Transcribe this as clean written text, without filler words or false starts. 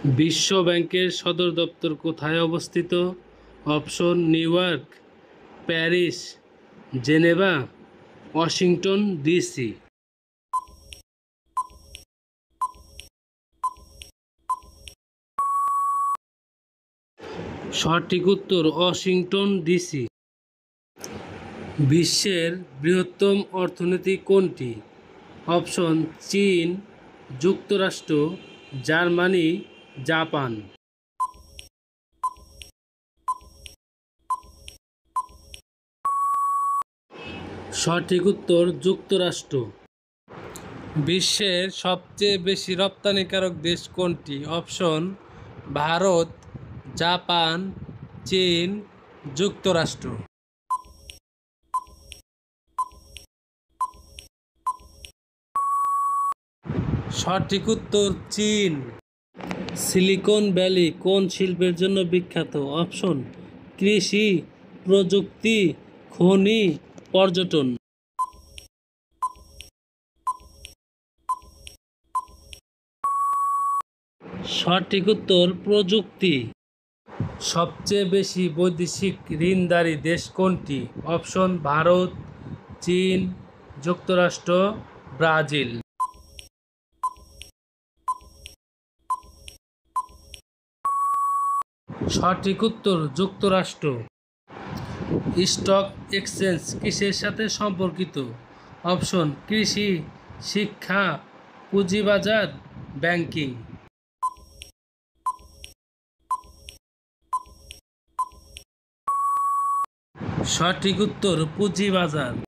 বিশ্ব ব্যাংকের সদর দপ্তর কোথায় অবস্থিত? Option new York, Paris, Geneva, Washington DC. সঠিক উত্তর ওয়াশিংটন ডিসি। বিশ্বের বৃহত্তম অর্থনীতি কোনটি? অপশন চীন, যুক্তরাষ্ট্র, জার্মানি, জাপান। সঠিক উত্তর যুক্তরাষ্ট্র। বিশ্বের সবচেয়ে বেশি রপ্তানিকারক দেশ কোনটি? অপশন ভারত, জাপান, চীন, যুক্তরাষ্ট্র। সঠিক উত্তর চীন। সিলিকন ভ্যালি কোন শিল্পের জন্য বিখ্যাত? অপশন কৃষি, প্রযুক্তি, খনি, পর্যটন। সঠিক উত্তর প্রযুক্তি। সবচেয়ে বেশি বৈদেশিক ঋণদারী দেশ কোনটি? অপশন ভারত, চীন, যুক্তরাষ্ট্র, ব্রাজিল। সঠিক উত্তর যুক্তরাষ্ট্র। স্টক এক্সচেঞ্জ কিসের সাথে সম্পর্কিত? অপশন কৃষি, শিক্ষা, পুঁজিবাজার, ব্যাংকিং। সঠিক উত্তর পুঁজিবাজার।